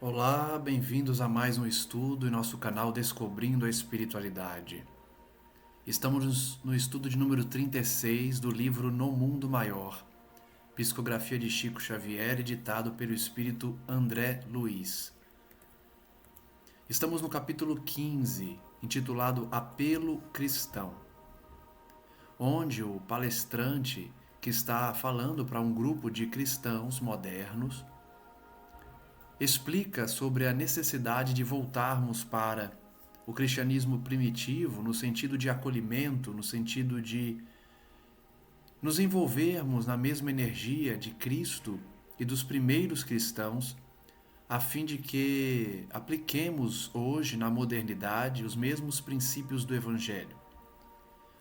Olá, bem-vindos a mais um estudo em nosso canal Descobrindo a Espiritualidade. Estamos no estudo de número 36 do livro No Mundo Maior, psicografia de Chico Xavier, editado pelo espírito André Luiz. Estamos no capítulo 15, intitulado Apelo Cristão, onde o palestrante, que está falando para um grupo de cristãos modernos, explica sobre a necessidade de voltarmos para o cristianismo primitivo, no sentido de acolhimento, no sentido de nos envolvermos na mesma energia de Cristo e dos primeiros cristãos, a fim de que apliquemos hoje na modernidade os mesmos princípios do Evangelho,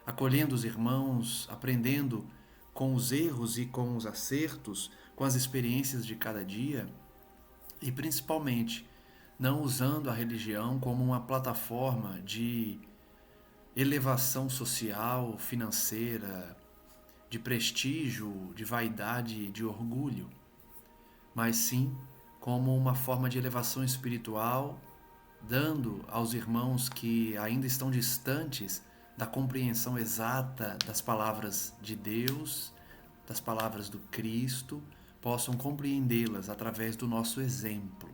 acolhendo os irmãos, aprendendo com os erros e com os acertos, com as experiências de cada dia e principalmente não usando a religião como uma plataforma de elevação social, financeira, de prestígio, de vaidade, de orgulho, mas sim como uma forma de elevação espiritual, dando aos irmãos que ainda estão distantes da compreensão exata das palavras de Deus, das palavras do Cristo, possam compreendê-las através do nosso exemplo.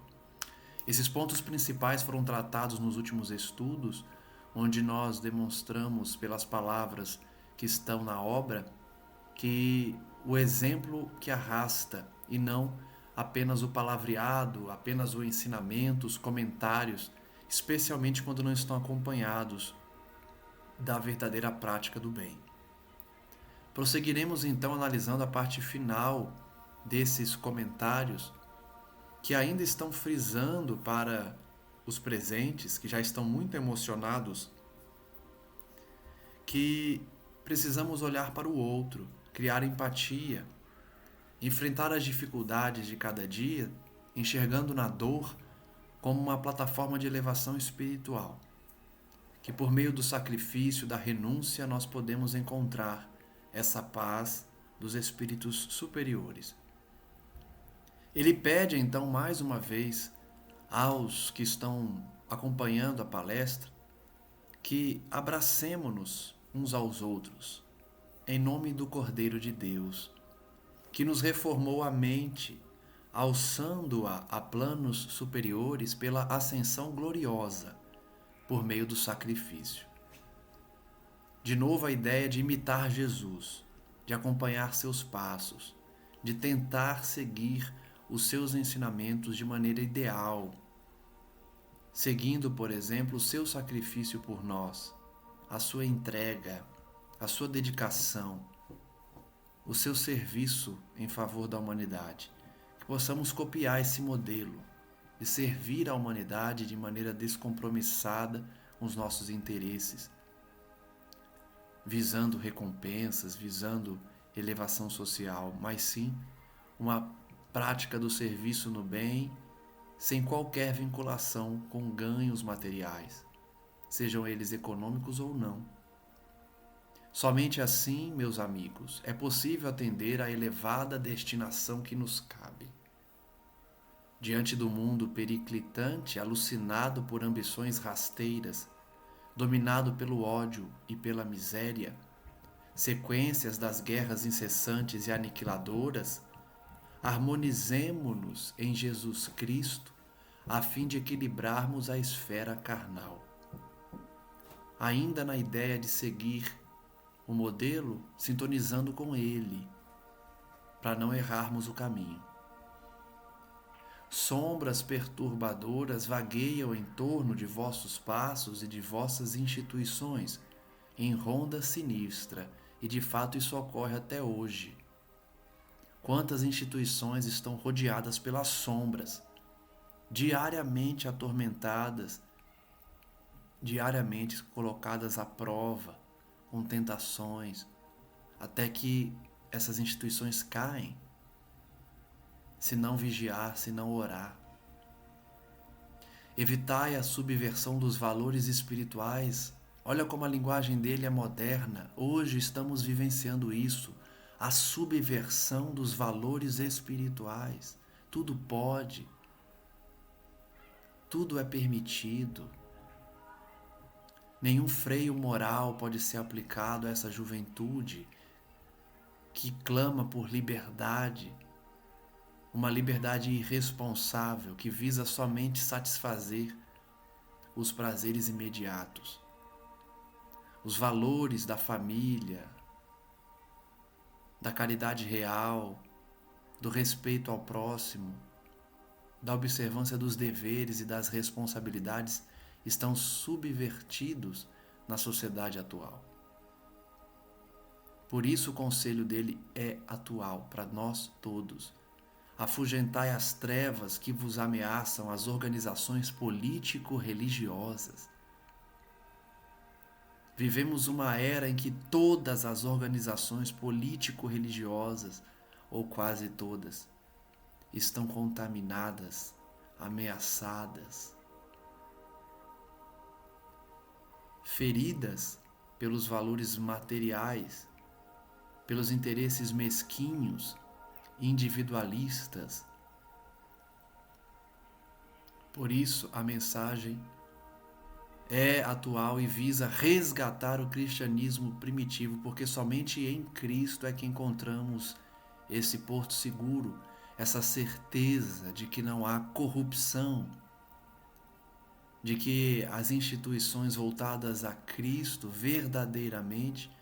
Esses pontos principais foram tratados nos últimos estudos, onde nós demonstramos pelas palavras que estão na obra que o exemplo que arrasta e não apenas o palavreado, apenas o ensinamento, os comentários, especialmente quando não estão acompanhados da verdadeira prática do bem. Prosseguiremos então analisando a parte final desses comentários que ainda estão frisando para os presentes, que já estão muito emocionados, que precisamos olhar para o outro, criar empatia, enfrentar as dificuldades de cada dia, enxergando na dor como uma plataforma de elevação espiritual, que por meio do sacrifício, da renúncia, nós podemos encontrar essa paz dos espíritos superiores. Ele pede então mais uma vez aos que estão acompanhando a palestra que abracemo-nos uns aos outros, em nome do Cordeiro de Deus, que nos reformou a mente, alçando-a a planos superiores pela ascensão gloriosa, por meio do sacrifício. De novo a ideia de imitar Jesus, de acompanhar seus passos, de tentar seguir os seus ensinamentos de maneira ideal, seguindo, por exemplo, o seu sacrifício por nós, a sua entrega, a sua dedicação, o seu serviço em favor da humanidade. Que possamos copiar esse modelo de servir a humanidade de maneira descompromissada com os nossos interesses, visando recompensas, visando elevação social, mas sim uma prática do serviço no bem, sem qualquer vinculação com ganhos materiais, sejam eles econômicos ou não. Somente assim, meus amigos, é possível atender à elevada destinação que nos cabe. Diante do mundo periclitante, alucinado por ambições rasteiras, dominado pelo ódio e pela miséria, sequências das guerras incessantes e aniquiladoras, harmonizemo-nos em Jesus Cristo a fim de equilibrarmos a esfera carnal. Ainda na ideia de seguir o modelo, sintonizando com ele, para não errarmos o caminho. Sombras perturbadoras vagueiam em torno de vossos passos e de vossas instituições, em ronda sinistra, e de fato isso ocorre até hoje. Quantas instituições estão rodeadas pelas sombras, diariamente atormentadas, diariamente colocadas à prova, com tentações, até que essas instituições caem, se não vigiar, se não orar. Evitai a subversão dos valores espirituais. Olha como a linguagem dele é moderna. Hoje estamos vivenciando isso, a subversão dos valores espirituais. Tudo pode. tudo é permitido. Nenhum freio moral pode ser aplicado a essa juventude que clama por liberdade, uma liberdade irresponsável que visa somente satisfazer os prazeres imediatos, os valores da família, da caridade real, do respeito ao próximo, da observância dos deveres e das responsabilidades estão subvertidos na sociedade atual. Por isso o conselho dele é atual para nós todos. Afugentai as trevas que vos ameaçam as organizações político-religiosas. Vivemos uma era em que todas as organizações político-religiosas, ou quase todas, estão contaminadas, ameaçadas, feridas pelos valores materiais, pelos interesses mesquinhos, individualistas. Por isso, a mensagem é atual e visa resgatar o cristianismo primitivo, porque somente em Cristo é que encontramos esse porto seguro, essa certeza de que não há corrupção, de que as instituições voltadas a Cristo verdadeiramente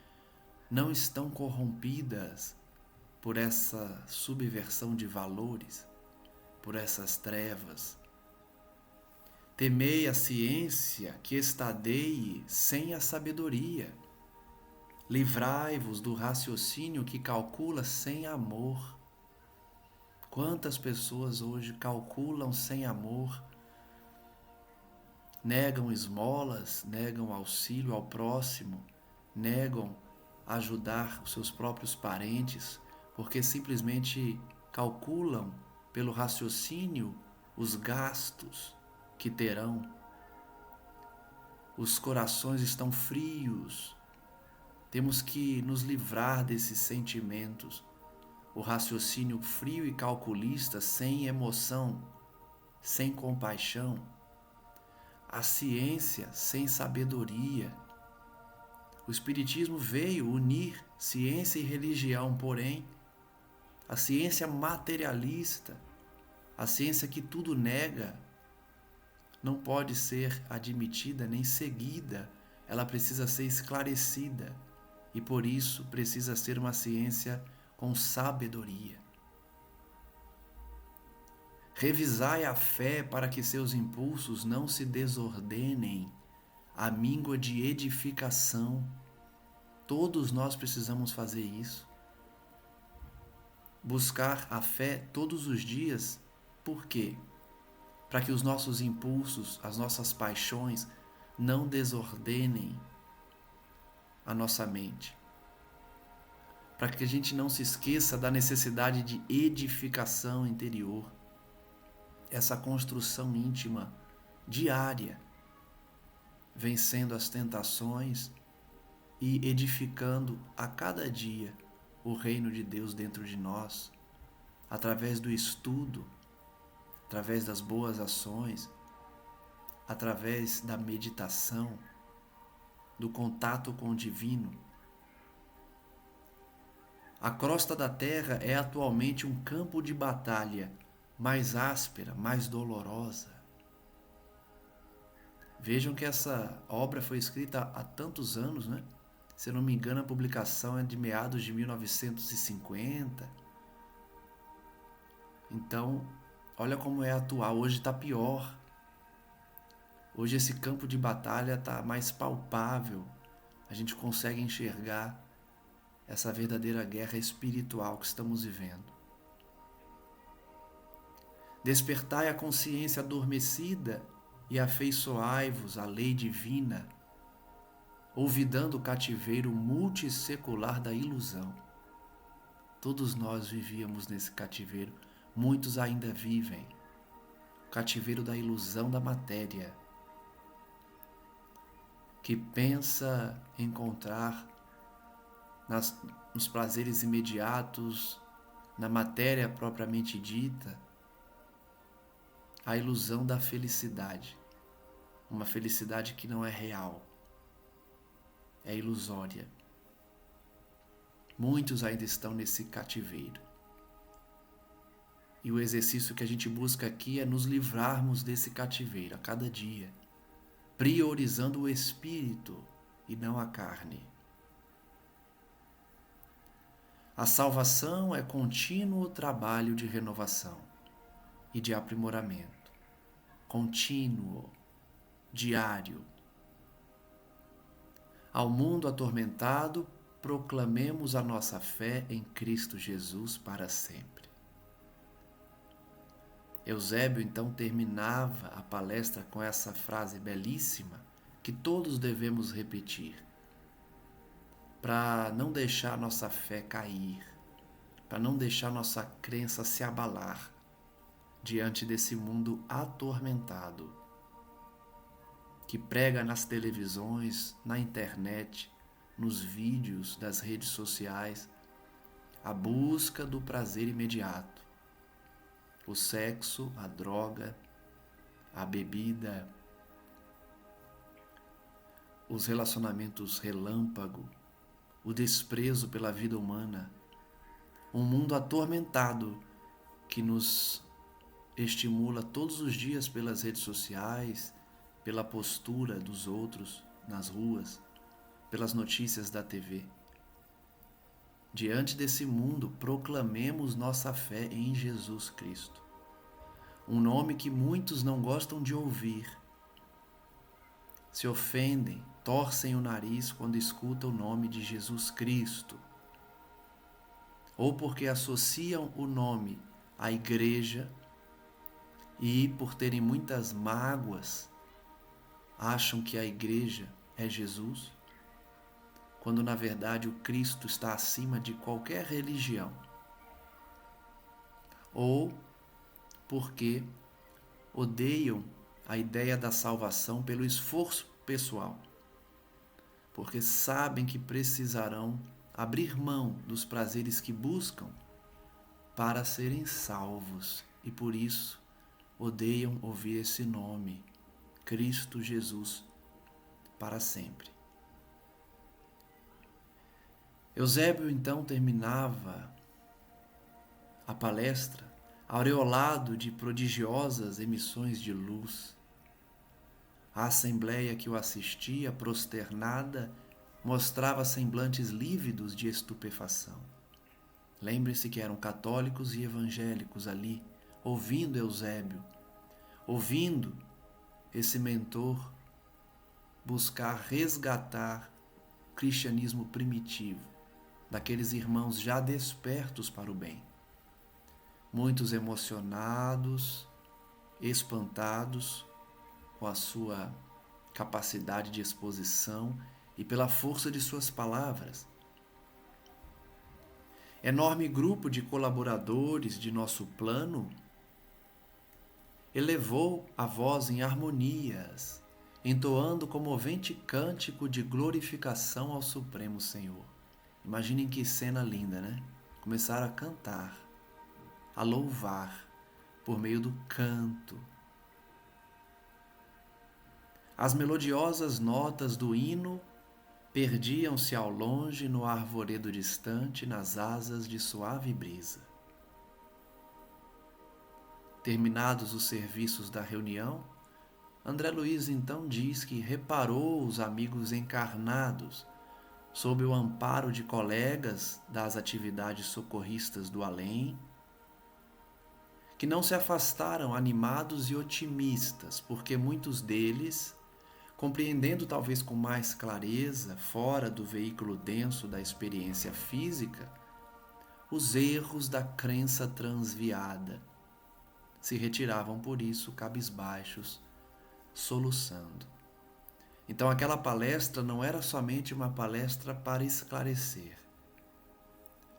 não estão corrompidas por essa subversão de valores, por essas trevas. Temei a ciência que estadeie sem a sabedoria. Livrai-vos do raciocínio que calcula sem amor. Quantas pessoas hoje calculam sem amor, negam esmolas, negam auxílio ao próximo, negam ajudar os seus próprios parentes, porque simplesmente calculam pelo raciocínio os gastos que terão. Os corações estão frios. Temos que nos livrar desses sentimentos. O raciocínio frio e calculista, sem emoção, sem compaixão. A ciência sem sabedoria. O Espiritismo veio unir ciência e religião, porém, a ciência materialista, a ciência que tudo nega, não pode ser admitida nem seguida, ela precisa ser esclarecida e por isso precisa ser uma ciência com sabedoria. Revisai a fé para que seus impulsos não se desordenem, a míngua de edificação. Todos nós precisamos fazer isso. Buscar a fé todos os dias. Por quê? Para que os nossos impulsos, as nossas paixões não desordenem a nossa mente. Para que a gente não se esqueça da necessidade de edificação interior. Essa construção íntima diária, vencendo as tentações e edificando a cada dia o reino de Deus dentro de nós, através do estudo, através das boas ações, através da meditação, do contato com o divino. A crosta da terra é atualmente um campo de batalha mais áspera, mais dolorosa. Vejam que essa obra foi escrita há tantos anos, né? Se eu não me engano, a publicação é de meados de 1950. Então, olha como é atual. Hoje está pior. Hoje esse campo de batalha está mais palpável. A gente consegue enxergar essa verdadeira guerra espiritual que estamos vivendo. Despertai a consciência adormecida e afeiçoai-vos à lei divina, olvidando o cativeiro multissecular da ilusão. Todos nós vivíamos nesse cativeiro, muitos ainda vivem. O cativeiro da ilusão da matéria, que pensa encontrar nos prazeres imediatos, na matéria propriamente dita, a ilusão da felicidade, uma felicidade que não é real, é ilusória. Muitos ainda estão nesse cativeiro. E o exercício que a gente busca aqui é nos livrarmos desse cativeiro a cada dia, priorizando o espírito e não a carne. A salvação é contínuo trabalho de renovação e de aprimoramento, contínuo, diário. Ao mundo atormentado, proclamemos a nossa fé em Cristo Jesus para sempre. Eusébio então terminava a palestra com essa frase belíssima que todos devemos repetir, para não deixar nossa fé cair, para não deixar nossa crença se abalar diante desse mundo atormentado, que prega nas televisões, na internet, nos vídeos das redes sociais, a busca do prazer imediato. O sexo, a droga, a bebida, os relacionamentos relâmpago, o desprezo pela vida humana, um mundo atormentado que nos estimula todos os dias pelas redes sociais, pela postura dos outros nas ruas, pelas notícias da TV. Diante desse mundo, proclamemos nossa fé em Jesus Cristo, um nome que muitos não gostam de ouvir, se ofendem, torcem o nariz quando escutam o nome de Jesus Cristo, ou porque associam o nome à igreja e, por terem muitas mágoas, acham que a igreja é Jesus, quando na verdade o Cristo está acima de qualquer religião. Ou porque odeiam a ideia da salvação pelo esforço pessoal, porque sabem que precisarão abrir mão dos prazeres que buscam para serem salvos e por isso odeiam ouvir esse nome, Cristo Jesus, para sempre. Eusébio então terminava a palestra aureolado de prodigiosas emissões de luz. A assembleia que o assistia, prosternada, mostrava semblantes lívidos de estupefação. Lembre-se que eram católicos e evangélicos ali, ouvindo Eusébio, ouvindo esse mentor buscar resgatar o cristianismo primitivo, daqueles irmãos já despertos para o bem. Muitos emocionados, espantados com a sua capacidade de exposição e pela força de suas palavras. Enorme grupo de colaboradores de nosso plano elevou a voz em harmonias, entoando comovente cântico de glorificação ao Supremo Senhor. Imaginem que cena linda, né? Começaram a cantar, a louvar por meio do canto. As melodiosas notas do hino perdiam-se ao longe no arvoredo distante, nas asas de suave brisa. Terminados os serviços da reunião, André Luiz então diz que reparou os amigos encarnados sob o amparo de colegas das atividades socorristas do além, que não se afastaram animados e otimistas, porque muitos deles, compreendendo talvez com mais clareza, fora do veículo denso da experiência física, os erros da crença transviada, se retiravam por isso cabisbaixos, soluçando. Então aquela palestra não era somente uma palestra para esclarecer,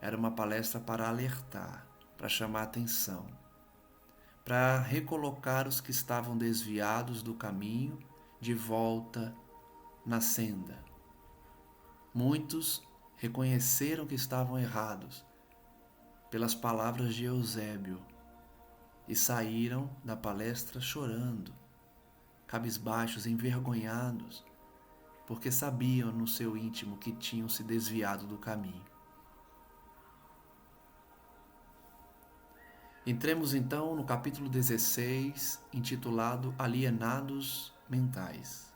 era uma palestra para alertar, para chamar atenção, para recolocar os que estavam desviados do caminho de volta na senda. Muitos reconheceram que estavam errados pelas palavras de Eusébio, e saíram da palestra chorando, cabisbaixos, envergonhados, porque sabiam no seu íntimo que tinham se desviado do caminho. Entremos então no capítulo 16, intitulado Alienados Mentais.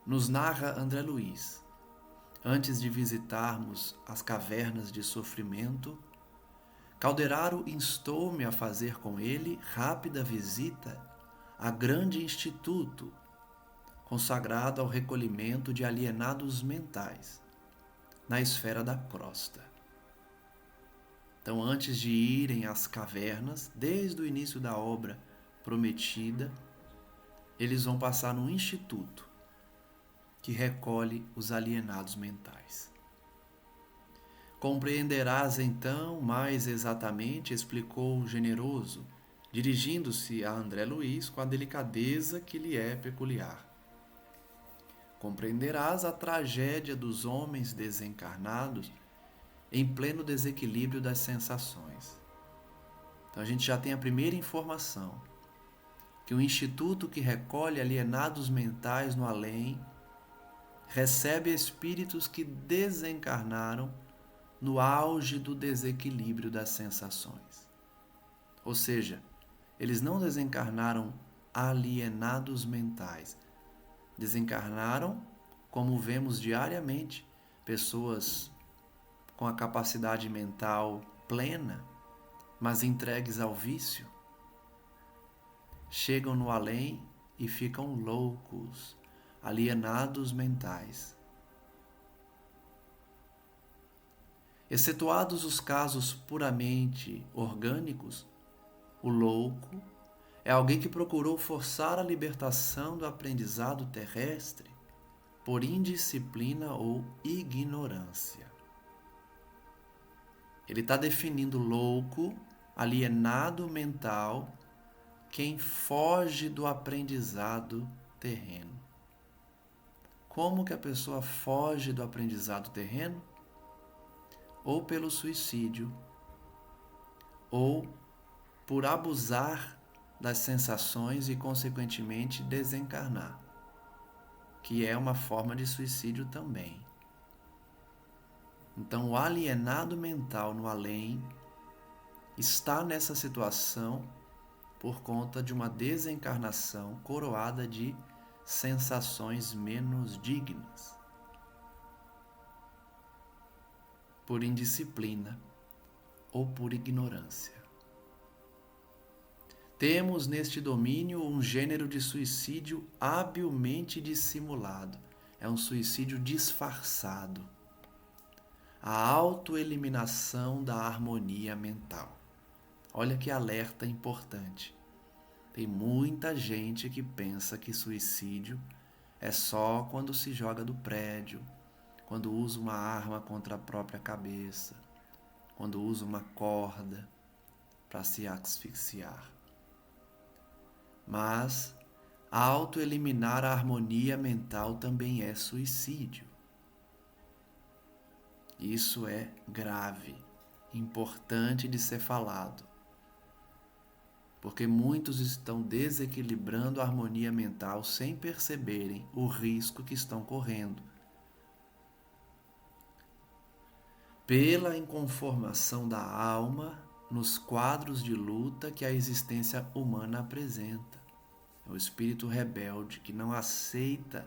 Nos narra André Luiz: antes de visitarmos as cavernas de sofrimento, Calderaro instou-me a fazer com ele rápida visita a grande instituto consagrado ao recolhimento de alienados mentais na esfera da crosta. Então, antes de irem às cavernas, desde o início da obra prometida, eles vão passar num instituto que recolhe os alienados mentais. Compreenderás então mais exatamente, explicou o generoso, dirigindo-se a André Luiz com a delicadeza que lhe é peculiar. Compreenderás a tragédia dos homens desencarnados em pleno desequilíbrio das sensações. Então a gente já tem a primeira informação, que o instituto que recolhe alienados mentais no além recebe espíritos que desencarnaram no auge do desequilíbrio das sensações. Ou seja, eles não desencarnaram alienados mentais, desencarnaram, como vemos diariamente, pessoas com a capacidade mental plena, mas entregues ao vício, chegam no além e ficam loucos, alienados mentais. Excetuados os casos puramente orgânicos, o louco é alguém que procurou forçar a libertação do aprendizado terrestre por indisciplina ou ignorância. Ele está definindo louco, alienado mental, quem foge do aprendizado terreno. Como que a pessoa foge do aprendizado terreno? Ou pelo suicídio, ou por abusar das sensações e, consequentemente, desencarnar, que é uma forma de suicídio também. Então, o alienado mental no além está nessa situação por conta de uma desencarnação coroada de sensações menos dignas, por indisciplina ou por ignorância. Temos neste domínio um gênero de suicídio habilmente dissimulado. É um suicídio disfarçado. A autoeliminação da harmonia mental. Olha que alerta importante. Tem muita gente que pensa que suicídio é só quando se joga do prédio, quando usa uma arma contra a própria cabeça, quando usa uma corda para se asfixiar. Mas autoeliminar a harmonia mental também é suicídio. Isso é grave, importante de ser falado, porque muitos estão desequilibrando a harmonia mental sem perceberem o risco que estão correndo. Pela inconformação da alma nos quadros de luta que a existência humana apresenta. É o espírito rebelde que não aceita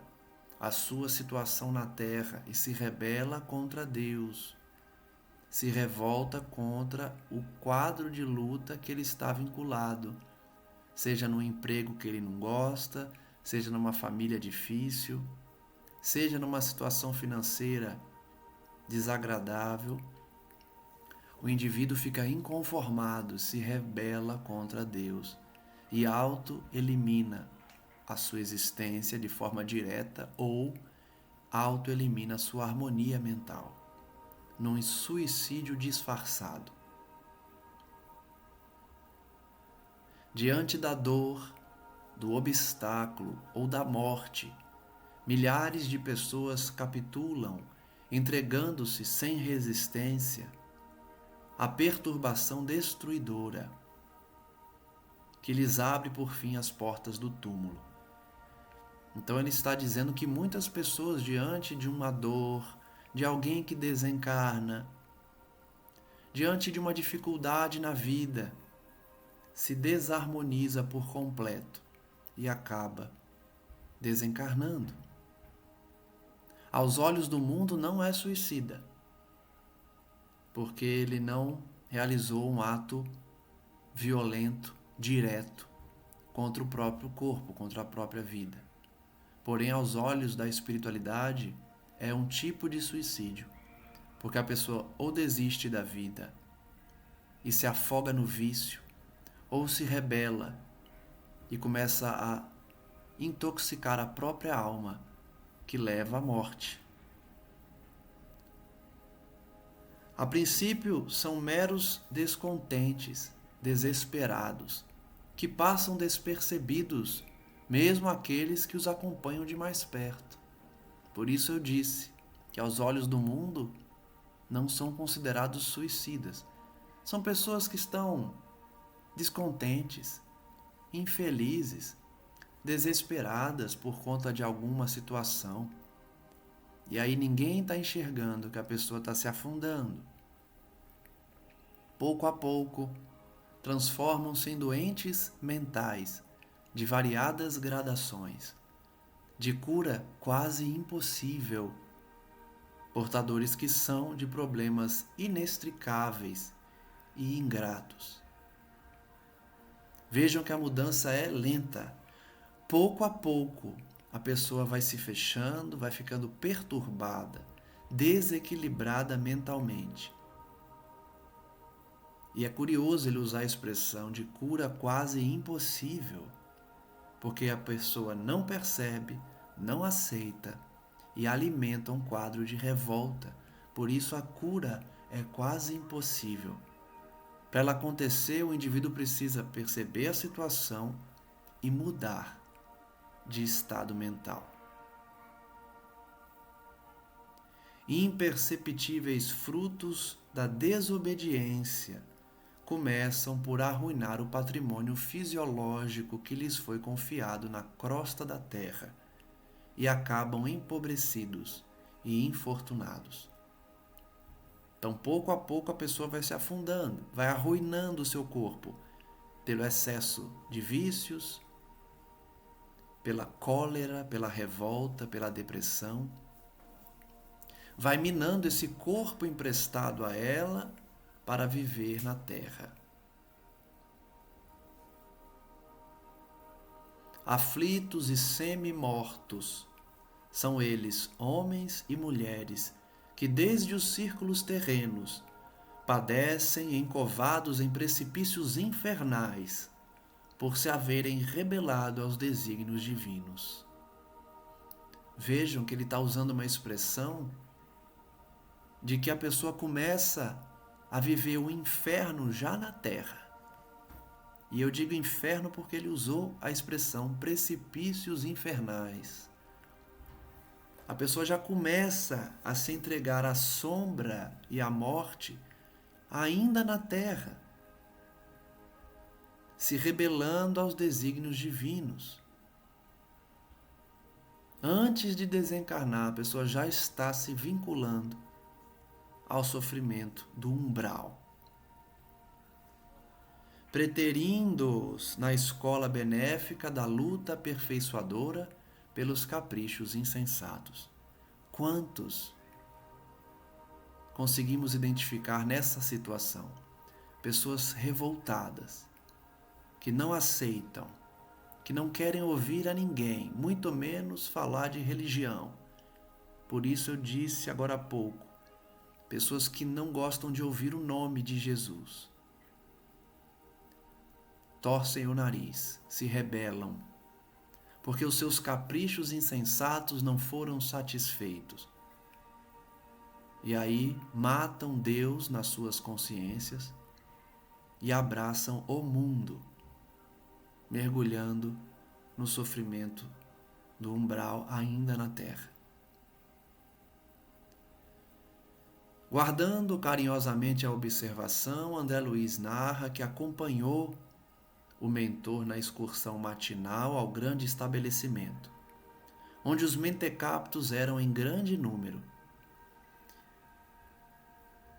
a sua situação na terra e se rebela contra Deus, se revolta contra o quadro de luta que ele está vinculado, seja no emprego que ele não gosta, seja numa família difícil, seja numa situação financeira desagradável. O indivíduo fica inconformado, se rebela contra Deus e auto-elimina a sua existência de forma direta ou auto-elimina a sua harmonia mental, num suicídio disfarçado. Diante da dor, do obstáculo ou da morte, milhares de pessoas capitulam, entregando-se sem resistência a perturbação destruidora que lhes abre por fim as portas do túmulo. Então ele está dizendo que muitas pessoas, diante de uma dor, de alguém que desencarna, diante de uma dificuldade na vida, se desarmoniza por completo e acaba desencarnando. Aos olhos do mundo não é suicida, porque ele não realizou um ato violento, direto, contra o próprio corpo, contra a própria vida. Porém, aos olhos da espiritualidade, é um tipo de suicídio, porque a pessoa ou desiste da vida e se afoga no vício, ou se rebela e começa a intoxicar a própria alma, que leva à morte. A princípio, são meros descontentes, desesperados, que passam despercebidos, mesmo aqueles que os acompanham de mais perto. Por isso eu disse que aos olhos do mundo não são considerados suicidas. São pessoas que estão descontentes, infelizes, desesperadas por conta de alguma situação. E aí ninguém está enxergando que a pessoa está se afundando. Pouco a pouco, transformam-se em doentes mentais de variadas gradações, de cura quase impossível, portadores que são de problemas inextricáveis e ingratos. Vejam que a mudança é lenta. Pouco a pouco, a pessoa vai se fechando, vai ficando perturbada, desequilibrada mentalmente. E é curioso ele usar a expressão de cura quase impossível, porque a pessoa não percebe, não aceita e alimenta um quadro de revolta. Por isso a cura é quase impossível. Para ela acontecer, o indivíduo precisa perceber a situação e mudar de estado mental. Imperceptíveis frutos da desobediência começam por arruinar o patrimônio fisiológico que lhes foi confiado na crosta da terra e acabam empobrecidos e infortunados. Então, pouco a pouco, a pessoa vai se afundando, vai arruinando o seu corpo pelo excesso de vícios, pela cólera, pela revolta, pela depressão. Vai minando esse corpo emprestado a ela para viver na terra. Aflitos e semi-mortos são eles, homens e mulheres, que desde os círculos terrenos padecem encovados em precipícios infernais por se haverem rebelado aos desígnios divinos. Vejam que ele está usando uma expressão de que a pessoa começa a viver o inferno já na terra. E eu digo inferno porque ele usou a expressão precipícios infernais. A pessoa já começa a se entregar à sombra e à morte ainda na terra, se rebelando aos desígnios divinos. Antes de desencarnar, a pessoa já está se vinculando ao sofrimento do umbral, preterindo-os na escola benéfica da luta aperfeiçoadora pelos caprichos insensatos. Quantos conseguimos identificar nessa situação? Pessoas revoltadas, que não aceitam, que não querem ouvir a ninguém, muito menos falar de religião. Por isso eu disse agora há pouco, pessoas que não gostam de ouvir o nome de Jesus. Torcem o nariz, se rebelam, porque os seus caprichos insensatos não foram satisfeitos. E aí matam Deus nas suas consciências e abraçam o mundo, mergulhando no sofrimento do umbral ainda na terra. Guardando carinhosamente a observação, André Luiz narra que acompanhou o mentor na excursão matinal ao grande estabelecimento, onde os mentecaptos eram em grande número.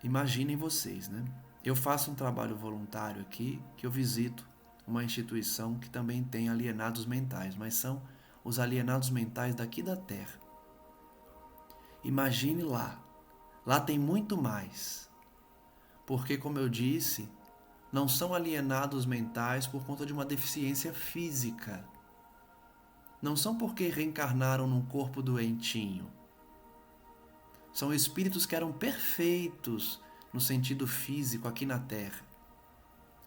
Imaginem vocês, né? Eu faço um trabalho voluntário aqui, que eu visito uma instituição que também tem alienados mentais, mas são os alienados mentais daqui da Terra. Imagine lá. Lá tem muito mais. Porque, como eu disse, não são alienados mentais por conta de uma deficiência física. Não são porque reencarnaram num corpo doentinho. São espíritos que eram perfeitos no sentido físico aqui na Terra,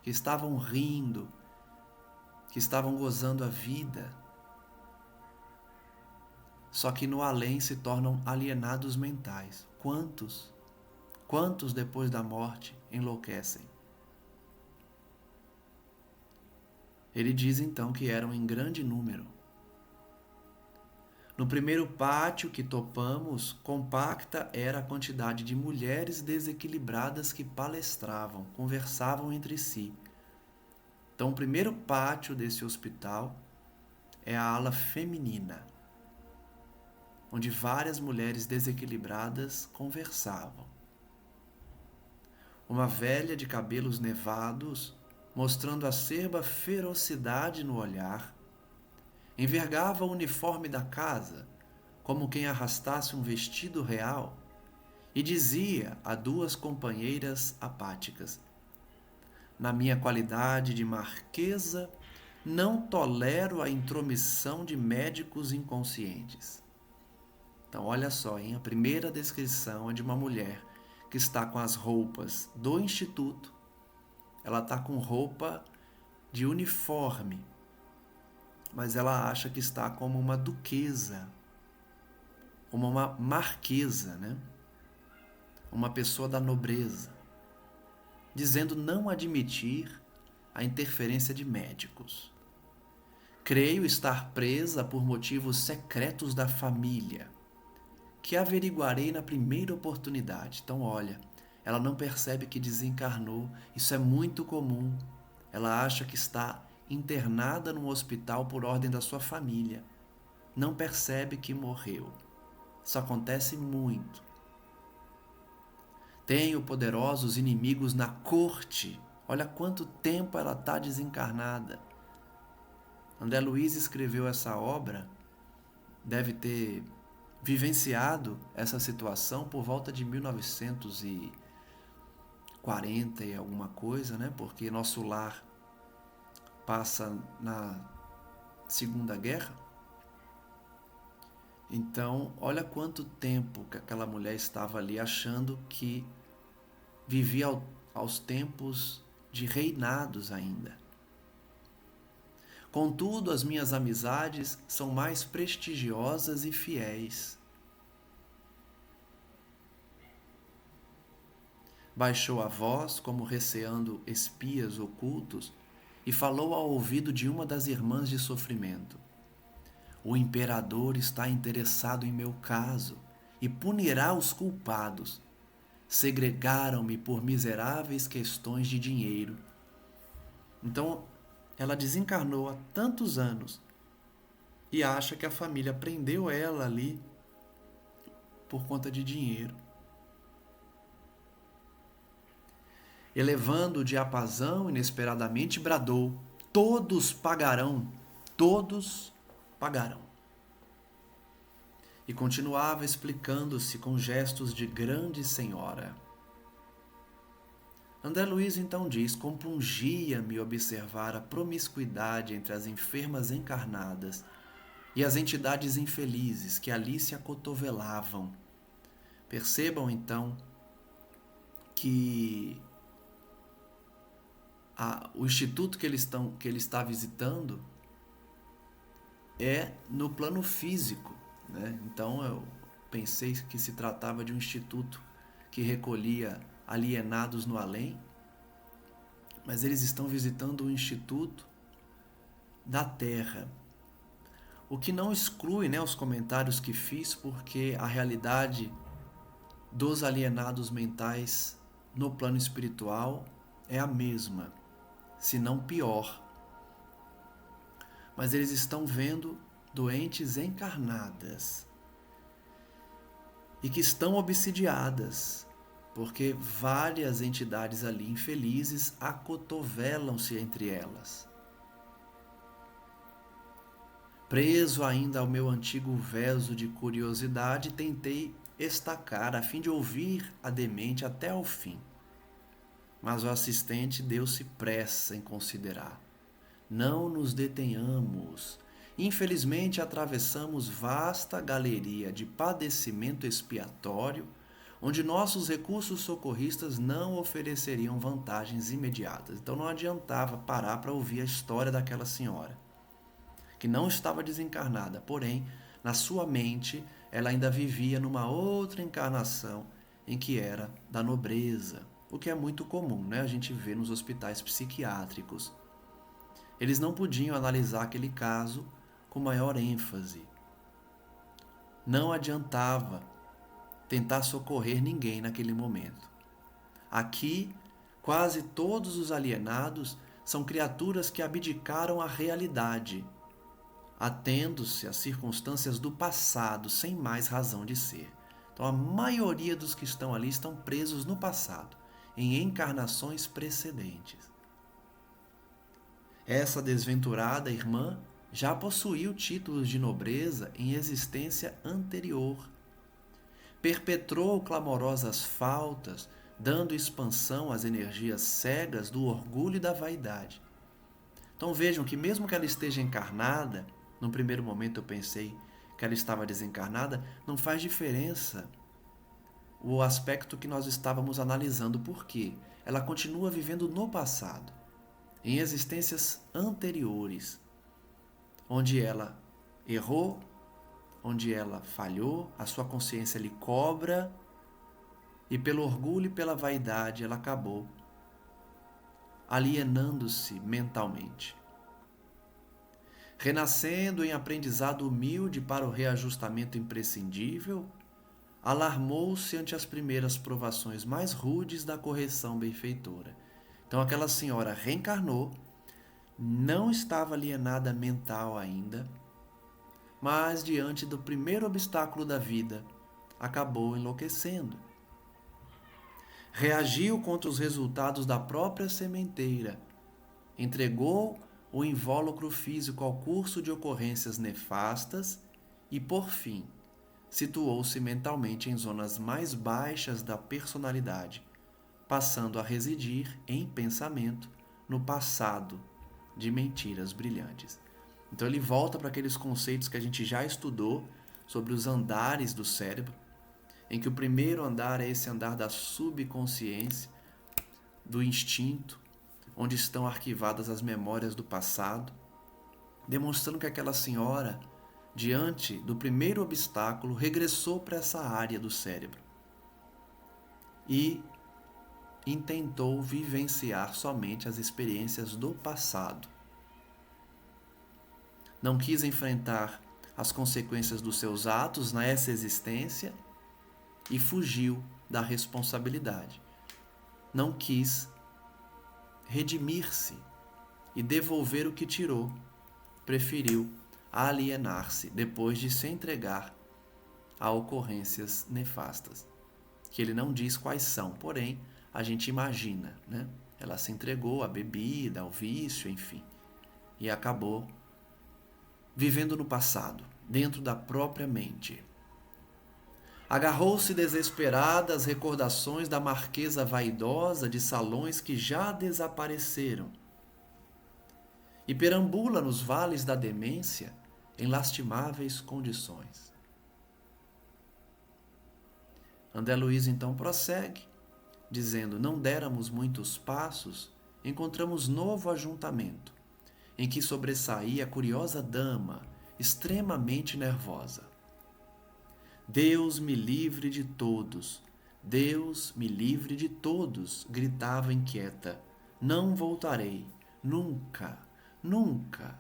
que estavam rindo, que estavam gozando a vida. Só que no além se tornam alienados mentais. Quantos? Quantos depois da morte enlouquecem? Ele diz então que eram em grande número. No primeiro pátio que topamos, compacta era a quantidade de mulheres desequilibradas que palestravam, conversavam entre si. Então, o primeiro pátio desse hospital é a ala feminina, onde várias mulheres desequilibradas conversavam. Uma velha de cabelos nevados, mostrando acerba ferocidade no olhar, envergava o uniforme da casa, como quem arrastasse um vestido real, e dizia a duas companheiras apáticas: na minha qualidade de marquesa, não tolero a intromissão de médicos inconscientes. Então, olha só, hein? A primeira descrição é de uma mulher que está com as roupas do instituto. Ela está com roupa de uniforme, mas ela acha que está como uma duquesa, como uma marquesa, né? Uma pessoa da nobreza, dizendo não admitir a interferência de médicos. Creio estar presa por motivos secretos da família, que averiguarei na primeira oportunidade. Então, olha, ela não percebe que desencarnou, isso é muito comum. Ela acha que está internada num hospital por ordem da sua família. Não percebe que morreu. Isso acontece muito. Tenho poderosos inimigos na corte. Olha quanto tempo ela está desencarnada. André Luiz escreveu essa obra, deve ter vivenciado essa situação por volta de 1940 e alguma coisa, né? Porque nosso lar passa na Segunda Guerra. Então, olha quanto tempo que aquela mulher estava ali achando que vivia aos tempos de reinados ainda. Contudo, as minhas amizades são mais prestigiosas e fiéis. Baixou a voz, como receando espias ocultos, e falou ao ouvido de uma das irmãs de sofrimento: o imperador está interessado em meu caso e punirá os culpados. Segregaram-me por miseráveis questões de dinheiro. Então, ela desencarnou há tantos anos e acha que a família prendeu ela ali por conta de dinheiro. Elevando o diapasão, inesperadamente bradou: todos pagarão, todos pagarão. E continuava explicando-se com gestos de grande senhora. André Luiz então diz: compungia-me observar a promiscuidade entre as enfermas encarnadas e as entidades infelizes que ali se acotovelavam. Percebam então que o instituto que ele está visitando é no plano físico, né? Então eu pensei que se tratava de um instituto que recolhia alienados no além, mas eles estão visitando o instituto da Terra. O que não exclui, né, os comentários que fiz, porque a realidade dos alienados mentais no plano espiritual é a mesma, se não pior. Mas eles estão vendo doentes encarnadas e que estão obsidiadas, porque várias entidades ali infelizes acotovelam-se entre elas. Preso ainda ao meu antigo veso de curiosidade, tentei estacar a fim de ouvir a demente até ao fim. Mas o assistente deu-se pressa em considerar. Não nos detenhamos. Infelizmente atravessamos vasta galeria de padecimento expiatório, onde nossos recursos socorristas não ofereceriam vantagens imediatas. Então não adiantava parar para ouvir a história daquela senhora, que não estava desencarnada, porém, na sua mente, ela ainda vivia numa outra encarnação em que era da nobreza, o que é muito comum, né? A gente vê nos hospitais psiquiátricos. Eles não podiam analisar aquele caso com maior ênfase. Não adiantava tentar socorrer ninguém naquele momento. Aqui, quase todos os alienados são criaturas que abdicaram a realidade, atendo-se às circunstâncias do passado sem mais razão de ser. Então a maioria dos que estão ali estão presos no passado, em encarnações precedentes. Essa desventurada irmã já possuiu títulos de nobreza em existência anterior. Perpetrou clamorosas faltas, dando expansão às energias cegas do orgulho e da vaidade. Então vejam que mesmo que ela esteja encarnada, no primeiro momento eu pensei que ela estava desencarnada, não faz diferença o aspecto que nós estávamos analisando. Por quê? Ela continua vivendo no passado, em existências anteriores, onde ela errou, onde ela falhou, a sua consciência lhe cobra, e pelo orgulho e pela vaidade ela acabou alienando-se mentalmente. Renascendo em aprendizado humilde para o reajustamento imprescindível, alarmou-se ante as primeiras provações mais rudes da correção benfeitora. Então aquela senhora reencarnou, não estava alienada mental ainda, mas diante do primeiro obstáculo da vida, acabou enlouquecendo. Reagiu contra os resultados da própria sementeira, entregou o invólucro físico ao curso de ocorrências nefastas e, por fim, situou-se mentalmente em zonas mais baixas da personalidade, passando a residir em pensamento no passado de mentiras brilhantes. Então ele volta para aqueles conceitos que a gente já estudou sobre os andares do cérebro, em que o primeiro andar é esse andar da subconsciência, do instinto, onde estão arquivadas as memórias do passado, demonstrando que aquela senhora, diante do primeiro obstáculo, regressou para essa área do cérebro e intentou vivenciar somente as experiências do passado. Não quis enfrentar as consequências dos seus atos nessa existência e fugiu da responsabilidade. Não quis redimir-se e devolver o que tirou. Preferiu alienar-se depois de se entregar a ocorrências nefastas, que ele não diz quais são, porém a gente imagina, né? Ela se entregou à bebida, ao vício, enfim, e acabou vivendo no passado, dentro da própria mente. Agarrou-se desesperada às recordações da marquesa vaidosa de salões que já desapareceram e perambula nos vales da demência em lastimáveis condições. André Luiz então prossegue, dizendo: não déramos muitos passos, encontramos novo ajuntamento, em que sobressaía a curiosa dama, extremamente nervosa. Deus me livre de todos, Deus me livre de todos, gritava inquieta. Não voltarei, nunca, nunca.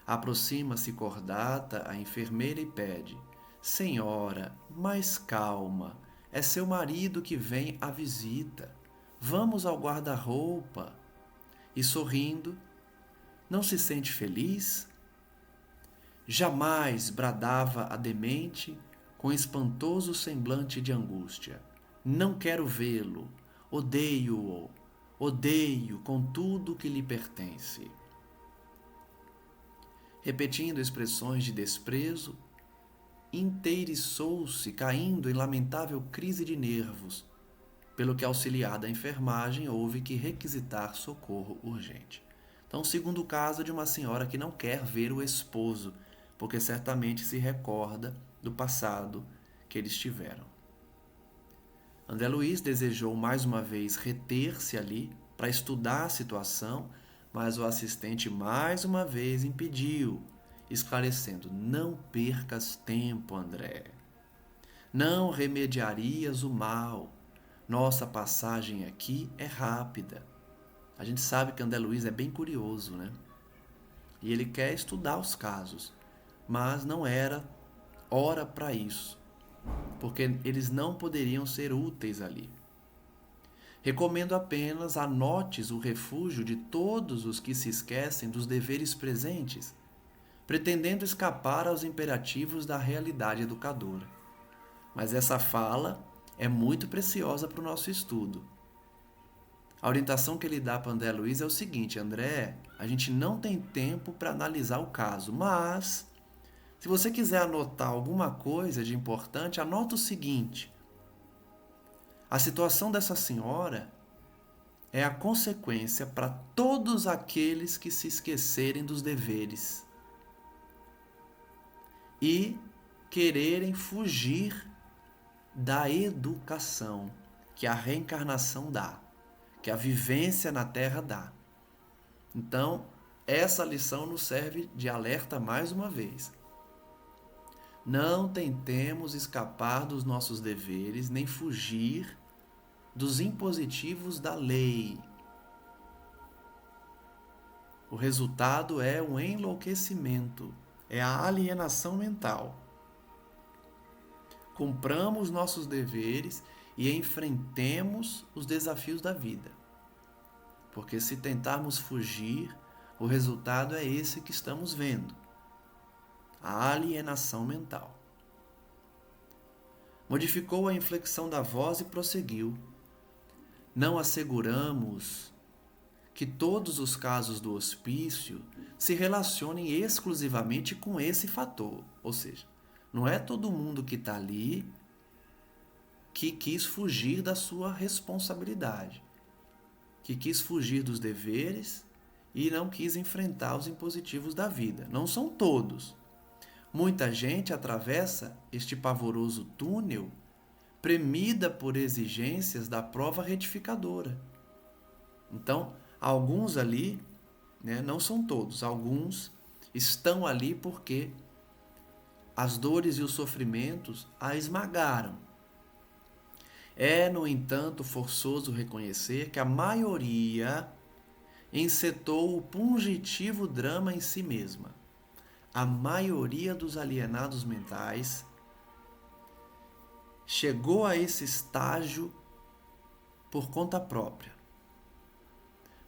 Aproxima-se Cordata, a enfermeira, e pede: Senhora, mais calma, é seu marido que vem à visita. Vamos ao guarda-roupa. E sorrindo, não se sente feliz? Jamais bradava a demente com espantoso semblante de angústia. Não quero vê-lo, odeio-o, odeio com tudo que lhe pertence. Repetindo expressões de desprezo, inteiriçou-se, caindo em lamentável crise de nervos, pelo que, auxiliada a enfermagem, houve que requisitar socorro urgente. Então, o segundo caso é de uma senhora que não quer ver o esposo, porque certamente se recorda do passado que eles tiveram. André Luiz desejou mais uma vez reter-se ali para estudar a situação, mas o assistente mais uma vez impediu, esclarecendo: não percas tempo, André. Não remediarias o mal. Nossa passagem aqui é rápida. A gente sabe que André Luiz é bem curioso, né? E ele quer estudar os casos, mas não era hora para isso, porque eles não poderiam ser úteis ali. Recomendo apenas anotes o refúgio de todos os que se esquecem dos deveres presentes, pretendendo escapar aos imperativos da realidade educadora. Mas essa fala é muito preciosa para o nosso estudo. A orientação que ele dá para André Luiz é o seguinte: André, a gente não tem tempo para analisar o caso, mas se você quiser anotar alguma coisa de importante, anota o seguinte: a situação dessa senhora é a consequência para todos aqueles que se esquecerem dos deveres e quererem fugir da educação que a reencarnação dá, que a vivência na Terra dá. Então, essa lição nos serve de alerta mais uma vez. Não tentemos escapar dos nossos deveres, nem fugir dos impositivos da lei. O resultado é o enlouquecimento, é a alienação mental. Cumpramos nossos deveres e enfrentemos os desafios da vida. Porque se tentarmos fugir, o resultado é esse que estamos vendo: a alienação mental. Modificou a inflexão da voz e prosseguiu: não asseguramos que todos os casos do hospício se relacionem exclusivamente com esse fator. Ou seja, não é todo mundo que está ali que quis fugir da sua responsabilidade, que quis fugir dos deveres e não quis enfrentar os impositivos da vida. Não são todos. Muita gente atravessa este pavoroso túnel premida por exigências da prova retificadora. Então, alguns ali, né, não são todos, alguns estão ali porque as dores e os sofrimentos a esmagaram. É, no entanto, forçoso reconhecer que a maioria encetou o pungitivo drama em si mesma. A maioria dos alienados mentais chegou a esse estágio por conta própria,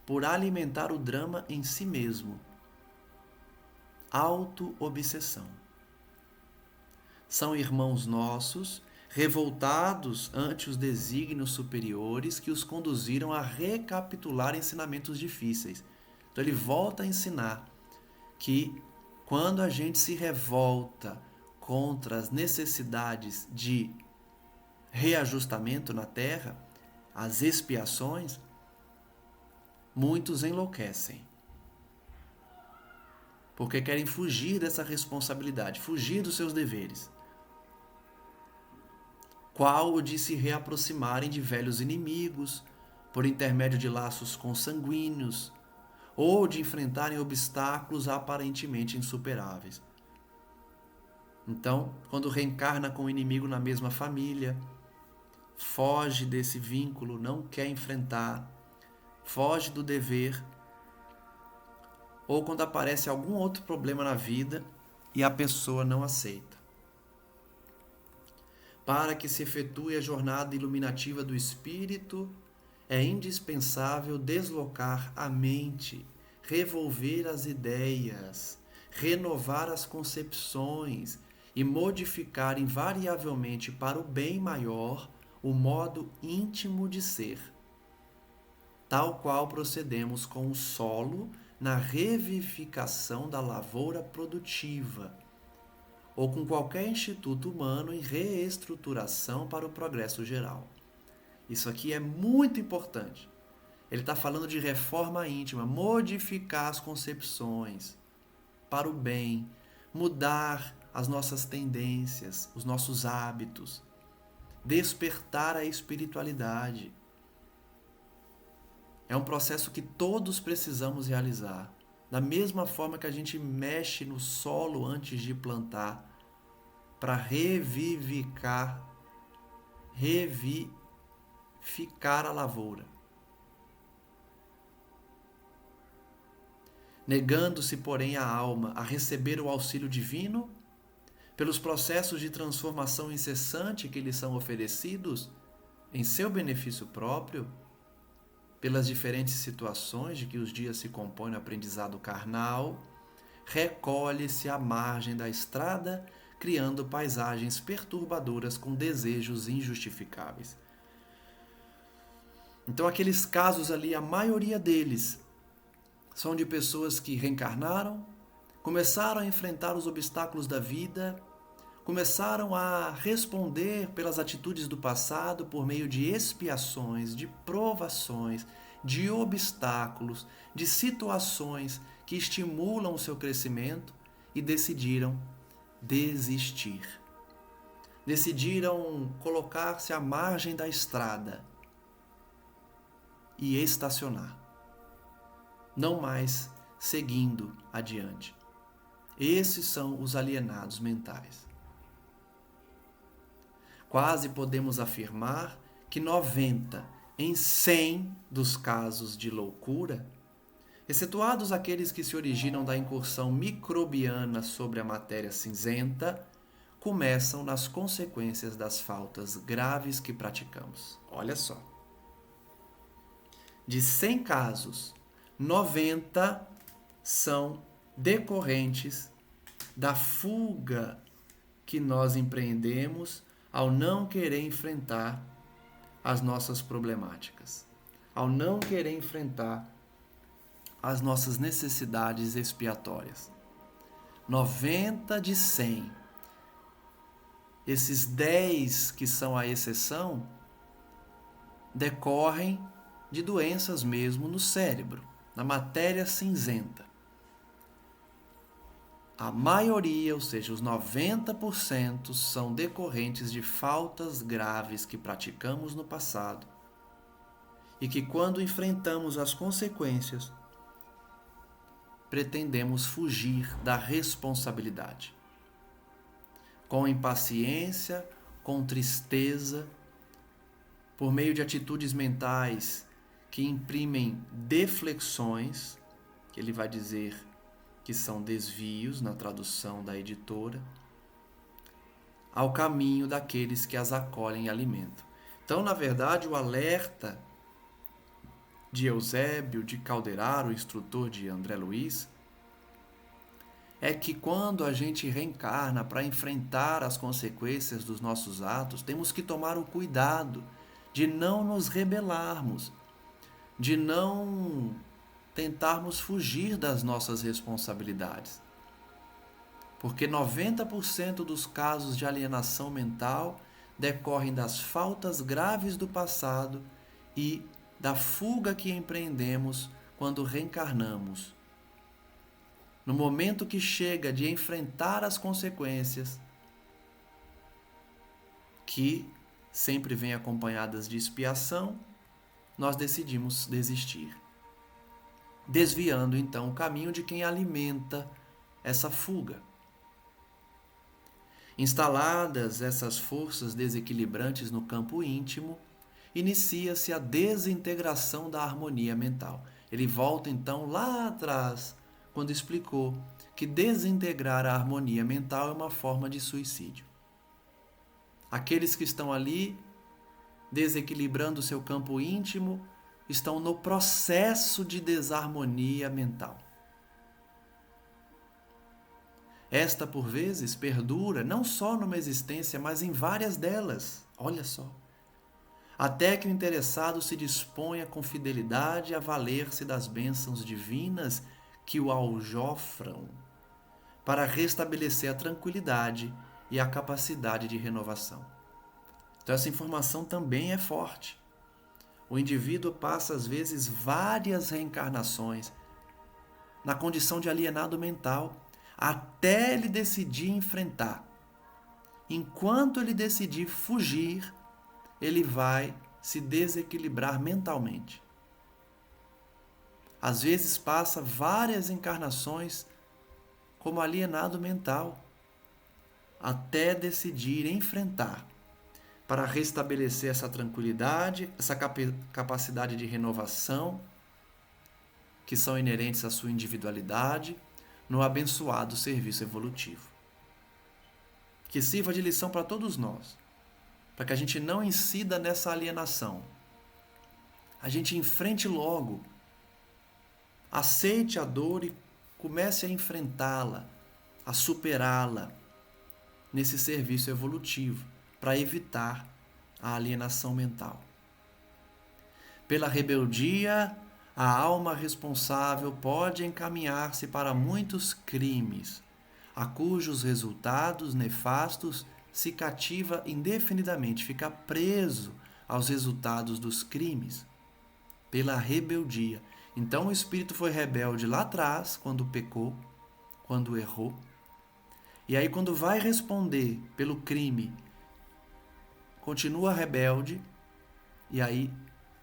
por alimentar o drama em si mesmo. Auto-obsessão. São irmãos nossos revoltados ante os desígnios superiores que os conduziram a recapitular ensinamentos difíceis. Então ele volta a ensinar que quando a gente se revolta contra as necessidades de reajustamento na Terra, as expiações, muitos enlouquecem. Porque querem fugir dessa responsabilidade, fugir dos seus deveres. Qual o de se reaproximarem de velhos inimigos, por intermédio de laços consanguíneos, ou de enfrentarem obstáculos aparentemente insuperáveis. Então, quando reencarna com o inimigo na mesma família, foge desse vínculo, não quer enfrentar, foge do dever, ou quando aparece algum outro problema na vida e a pessoa não aceita. Para que se efetue a jornada iluminativa do espírito, é indispensável deslocar a mente, revolver as ideias, renovar as concepções e modificar invariavelmente para o bem maior o modo íntimo de ser, tal qual procedemos com o solo na revivificação da lavoura produtiva, ou com qualquer instituto humano em reestruturação para o progresso geral. Isso aqui é muito importante. Ele está falando de reforma íntima, modificar as concepções para o bem, mudar as nossas tendências, os nossos hábitos, despertar a espiritualidade. É um processo que todos precisamos realizar. Da mesma forma que a gente mexe no solo antes de plantar, para revivificar a lavoura. Negando-se, porém, a alma a receber o auxílio divino, pelos processos de transformação incessante que lhe são oferecidos, em seu benefício próprio, pelas diferentes situações de que os dias se compõem no aprendizado carnal, recolhe-se à margem da estrada, criando paisagens perturbadoras com desejos injustificáveis. Então, aqueles casos ali, a maioria deles, são de pessoas que reencarnaram, começaram a enfrentar os obstáculos da vida, começaram a responder pelas atitudes do passado por meio de expiações, de provações, de obstáculos, de situações que estimulam o seu crescimento e decidiram desistir. Decidiram colocar-se à margem da estrada e estacionar. Não mais seguindo adiante. Esses são os alienados mentais. Quase podemos afirmar que 90 em 100 dos casos de loucura, excetuados aqueles que se originam da incursão microbiana sobre a matéria cinzenta, começam nas consequências das faltas graves que praticamos. Olha só. De 100 casos, 90 são decorrentes da fuga que nós empreendemos ao não querer enfrentar as nossas problemáticas, ao não querer enfrentar as nossas necessidades expiatórias. 90 de 100. Esses 10 que são a exceção decorrem de doenças mesmo no cérebro, na matéria cinzenta. A maioria, ou seja, os 90%, são decorrentes de faltas graves que praticamos no passado e que, quando enfrentamos as consequências, pretendemos fugir da responsabilidade. Com impaciência, com tristeza, por meio de atitudes mentais que imprimem deflexões, que ele vai dizer que são desvios na tradução da editora, ao caminho daqueles que as acolhem e alimentam. Então, na verdade, o alerta de Eusébio de Calderaro, o instrutor de André Luiz, é que quando a gente reencarna para enfrentar as consequências dos nossos atos, temos que tomar o cuidado de não nos rebelarmos, de não tentarmos fugir das nossas responsabilidades. Porque 90% dos casos de alienação mental decorrem das faltas graves do passado e da fuga que empreendemos quando reencarnamos. No momento que chega de enfrentar as consequências, que sempre vêm acompanhadas de expiação, nós decidimos desistir, desviando então o caminho de quem alimenta essa fuga. Instaladas essas forças desequilibrantes no campo íntimo, inicia-se a desintegração da harmonia mental. Ele volta então lá atrás, quando explicou que desintegrar a harmonia mental é uma forma de suicídio. Aqueles que estão ali desequilibrando o seu campo íntimo estão no processo de desarmonia mental. Esta, por vezes, perdura não só numa existência, mas em várias delas. Olha só. Até que o interessado se disponha com fidelidade a valer-se das bênçãos divinas que o aljofram para restabelecer a tranquilidade e a capacidade de renovação. Então essa informação também é forte. O indivíduo passa às vezes várias reencarnações na condição de alienado mental, até ele decidir enfrentar. Enquanto ele decidir fugir, ele vai se desequilibrar mentalmente. Às vezes passa várias encarnações como alienado mental, até decidir enfrentar, para restabelecer essa tranquilidade, essa capacidade de renovação, que são inerentes à sua individualidade, no abençoado serviço evolutivo. Que sirva de lição para todos nós, para que a gente não incida nessa alienação. A gente enfrente logo, aceite a dor e comece a enfrentá-la, a superá-la nesse serviço evolutivo, para evitar a alienação mental. Pela rebeldia, a alma responsável pode encaminhar-se para muitos crimes, a cujos resultados nefastos se cativa indefinidamente, fica preso aos resultados dos crimes. Pela rebeldia. Então o espírito foi rebelde lá atrás, quando pecou, quando errou. E aí quando vai responder pelo crime, continua rebelde e aí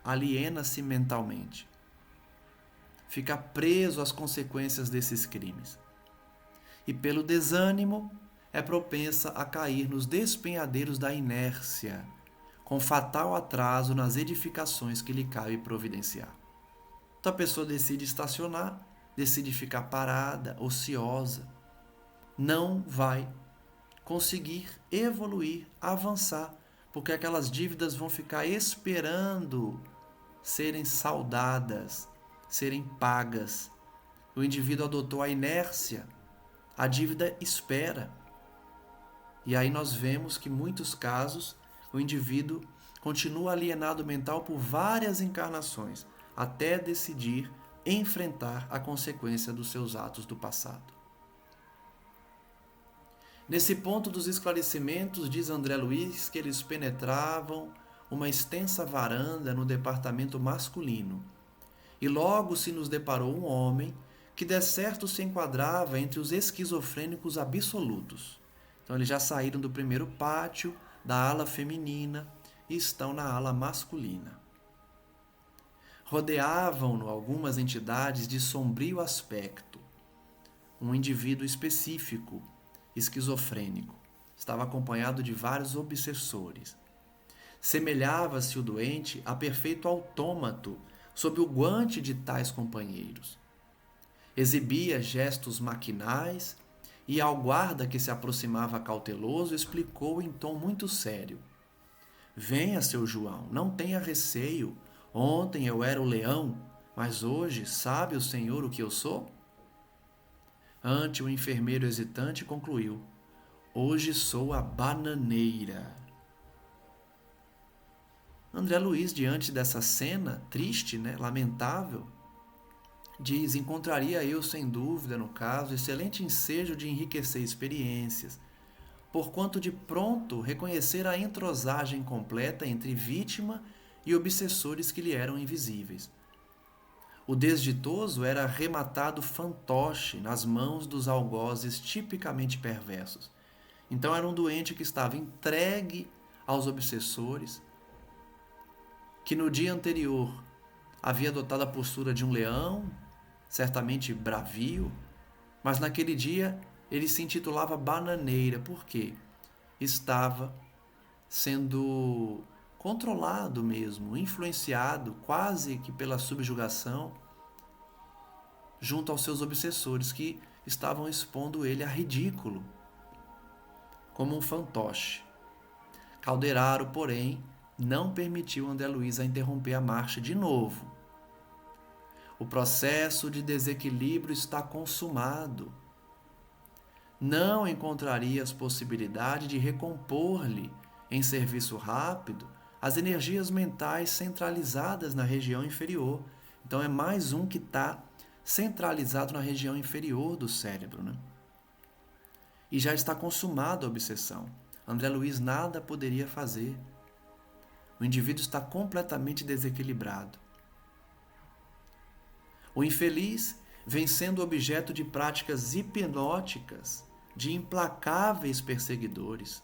aliena-se mentalmente. Fica preso às consequências desses crimes. E pelo desânimo, é propensa a cair nos despenhadeiros da inércia, com fatal atraso nas edificações que lhe cabe providenciar. Então a pessoa decide estacionar, decide ficar parada, ociosa. Não vai conseguir evoluir, avançar, porque aquelas dívidas vão ficar esperando serem saldadas, serem pagas. O indivíduo adotou a inércia, a dívida espera. E aí nós vemos que em muitos casos o indivíduo continua alienado mental por várias encarnações, até decidir enfrentar a consequência dos seus atos do passado. Nesse ponto dos esclarecimentos, diz André Luiz que eles penetravam uma extensa varanda no departamento masculino, e logo se nos deparou um homem que de certo se enquadrava entre os esquizofrênicos absolutos. Então eles já saíram do primeiro pátio, da ala feminina, e estão na ala masculina. Rodeavam-no algumas entidades de sombrio aspecto. Um indivíduo específico, esquizofrênico, estava acompanhado de vários obsessores. Semelhava-se o doente a perfeito autômato sob o guante de tais companheiros. Exibia gestos maquinais e, ao guarda que se aproximava cauteloso, explicou em tom muito sério: "Venha, seu João, não tenha receio. Ontem eu era o leão, mas hoje sabe o senhor o que eu sou?" Ante o enfermeiro hesitante, concluiu: "Hoje sou a bananeira." André Luiz, diante dessa cena triste, lamentável, diz: "Encontraria eu, sem dúvida, no caso, excelente ensejo de enriquecer experiências, porquanto de pronto reconhecer a entrosagem completa entre vítima e obsessores que lhe eram invisíveis. O desditoso era rematado fantoche nas mãos dos algozes tipicamente perversos. Então era um doente que estava entregue aos obsessores, que no dia anterior havia adotado a postura de um leão, certamente bravio, mas naquele dia ele se intitulava bananeira. Por quê? Estava sendo controlado mesmo, influenciado quase que pela subjugação junto aos seus obsessores, que estavam expondo ele a ridículo, como um fantoche. Calderaro, porém, não permitiu André Luiz a interromper a marcha de novo. O processo de desequilíbrio está consumado. Não encontrarias possibilidade de recompor-lhe, em serviço rápido, as energias mentais centralizadas na região inferior. Então é mais um que está centralizado na região inferior do cérebro, né? E já está consumada a obsessão. André Luiz nada poderia fazer. O indivíduo está completamente desequilibrado. O infeliz vem sendo objeto de práticas hipnóticas de implacáveis perseguidores.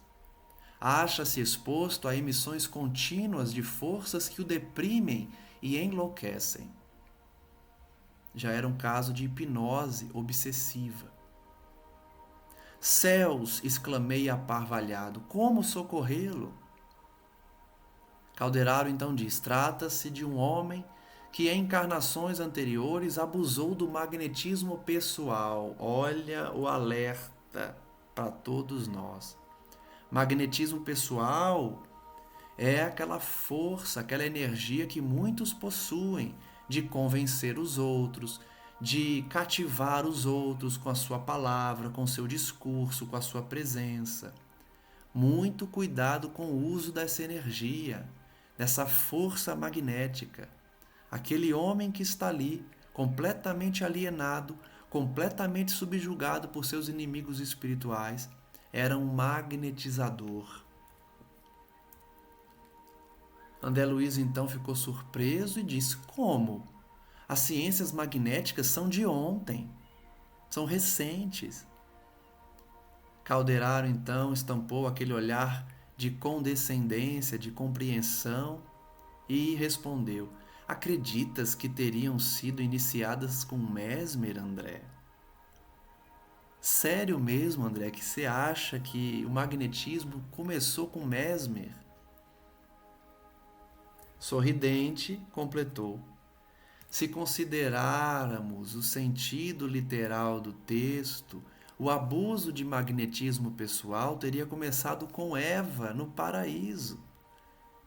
Acha-se exposto a emissões contínuas de forças que o deprimem e enlouquecem. Já era um caso de hipnose obsessiva. Céus, exclamei aparvalhado, como socorrê-lo? Calderaro então diz: trata-se de um homem que em encarnações anteriores abusou do magnetismo pessoal. Olha o alerta para todos nós. Magnetismo pessoal é aquela força, aquela energia que muitos possuem de convencer os outros, de cativar os outros com a sua palavra, com o seu discurso, com a sua presença. Muito cuidado com o uso dessa energia, dessa força magnética. Aquele homem que está ali, completamente alienado, completamente subjugado por seus inimigos espirituais, era um magnetizador. André Luiz então ficou surpreso e disse: como? As ciências magnéticas são de ontem, são recentes. Calderaro então estampou aquele olhar de condescendência, de compreensão e respondeu: acreditas que teriam sido iniciadas com Mesmer, André? Sério mesmo, André, que você acha que o magnetismo começou com Mesmer? Sorridente, completou: se considerarmos o sentido literal do texto, o abuso de magnetismo pessoal teria começado com Eva no paraíso.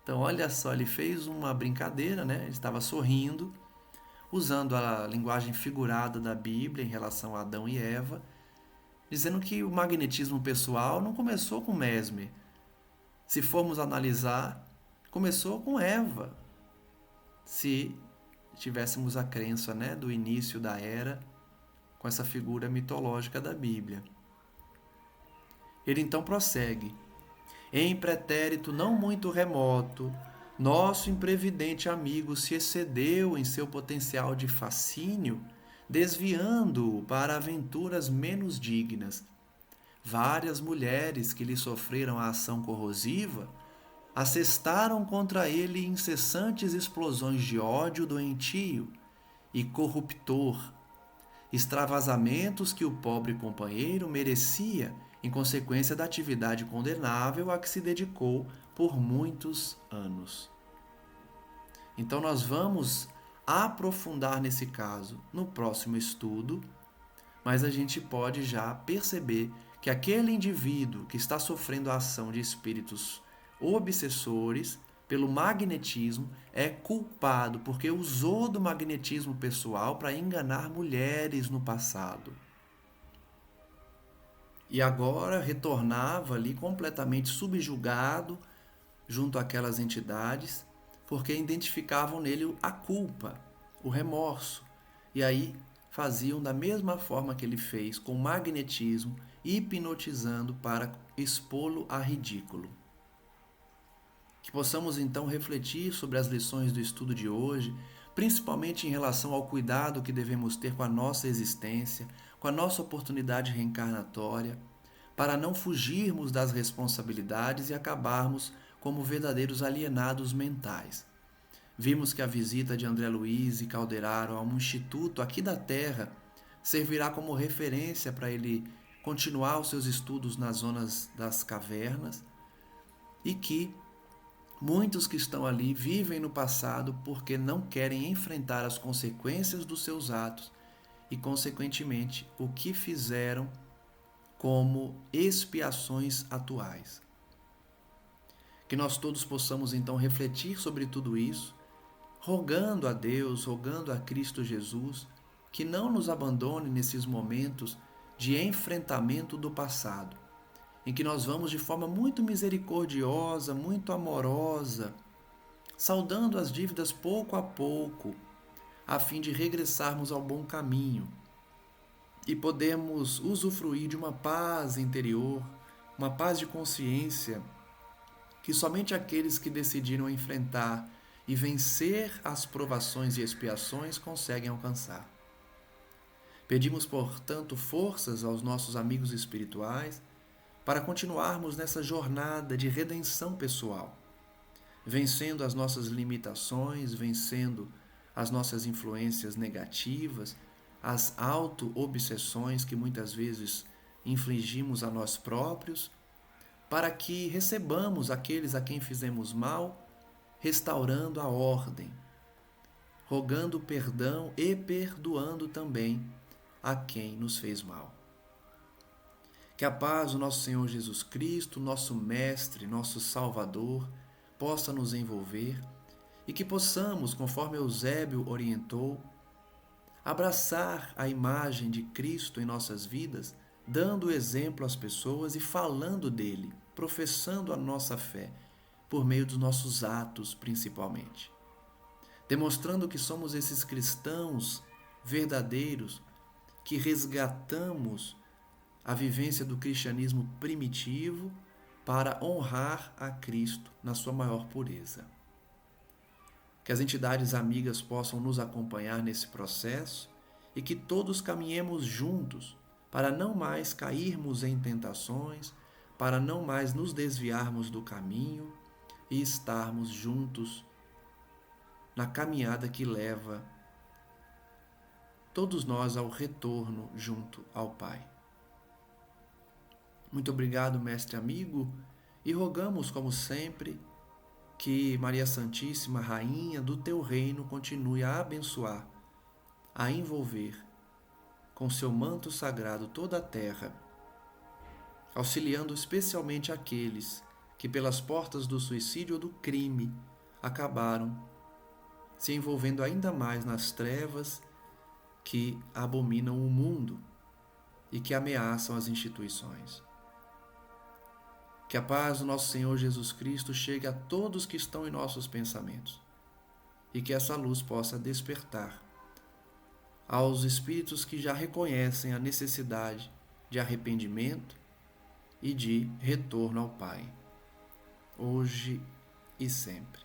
Então, olha só, ele fez uma brincadeira, né? Ele estava sorrindo, usando a linguagem figurada da Bíblia em relação a Adão e Eva, dizendo que o magnetismo pessoal não começou com Mesmer. Se formos analisar, começou com Eva. Se tivéssemos a crença, né, do início da era com essa figura mitológica da Bíblia. Ele então prossegue: em pretérito não muito remoto, nosso imprevidente amigo se excedeu em seu potencial de fascínio, desviando-o para aventuras menos dignas. Várias mulheres que lhe sofreram a ação corrosiva assestaram contra ele incessantes explosões de ódio doentio e corruptor, extravasamentos que o pobre companheiro merecia em consequência da atividade condenável a que se dedicou por muitos anos. Então nós vamos aprofundar nesse caso no próximo estudo, mas a gente pode já perceber que aquele indivíduo que está sofrendo a ação de espíritos obsessores pelo magnetismo é culpado porque usou do magnetismo pessoal para enganar mulheres no passado. E agora retornava ali completamente subjugado junto àquelas entidades, porque identificavam nele a culpa, o remorso. E aí faziam da mesma forma que ele fez, com magnetismo, hipnotizando para expô-lo a ridículo. Que possamos então refletir sobre as lições do estudo de hoje, principalmente em relação ao cuidado que devemos ter com a nossa existência, com a nossa oportunidade reencarnatória, para não fugirmos das responsabilidades e acabarmos como verdadeiros alienados mentais. Vimos que a visita de André Luiz e Calderaro a um instituto aqui da Terra servirá como referência para ele continuar os seus estudos nas zonas das cavernas e que muitos que estão ali vivem no passado porque não querem enfrentar as consequências dos seus atos e, consequentemente, o que fizeram como expiações atuais. Que nós todos possamos então refletir sobre tudo isso, rogando a Deus, rogando a Cristo Jesus, que não nos abandone nesses momentos de enfrentamento do passado, em que nós vamos de forma muito misericordiosa, muito amorosa, saldando as dívidas pouco a pouco, a fim de regressarmos ao bom caminho e podermos usufruir de uma paz interior, uma paz de consciência que somente aqueles que decidiram enfrentar e vencer as provações e expiações conseguem alcançar. Pedimos, portanto, forças aos nossos amigos espirituais para continuarmos nessa jornada de redenção pessoal, vencendo as nossas limitações, vencendo as nossas influências negativas, as auto-obsessões que muitas vezes infligimos a nós próprios, para que recebamos aqueles a quem fizemos mal, restaurando a ordem, rogando perdão e perdoando também a quem nos fez mal. Que a paz do nosso Senhor Jesus Cristo, nosso Mestre, nosso Salvador, possa nos envolver e que possamos, conforme Eusébio orientou, abraçar a imagem de Cristo em nossas vidas, dando exemplo às pessoas e falando dele, professando a nossa fé, por meio dos nossos atos principalmente. Demonstrando que somos esses cristãos verdadeiros que resgatamos a vivência do cristianismo primitivo para honrar a Cristo na sua maior pureza. Que as entidades amigas possam nos acompanhar nesse processo e que todos caminhemos juntos para não mais cairmos em tentações, para não mais nos desviarmos do caminho e estarmos juntos na caminhada que leva todos nós ao retorno junto ao Pai. Muito obrigado, mestre amigo, e rogamos, como sempre, que Maria Santíssima, Rainha do teu reino, continue a abençoar, a envolver com seu manto sagrado toda a terra, auxiliando especialmente aqueles que pelas portas do suicídio ou do crime acabaram se envolvendo ainda mais nas trevas que abominam o mundo e que ameaçam as instituições. Que a paz do nosso Senhor Jesus Cristo chegue a todos que estão em nossos pensamentos e que essa luz possa despertar aos espíritos que já reconhecem a necessidade de arrependimento e de retorno ao Pai, hoje e sempre.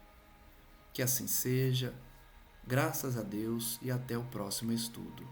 Que assim seja, graças a Deus e até o próximo estudo.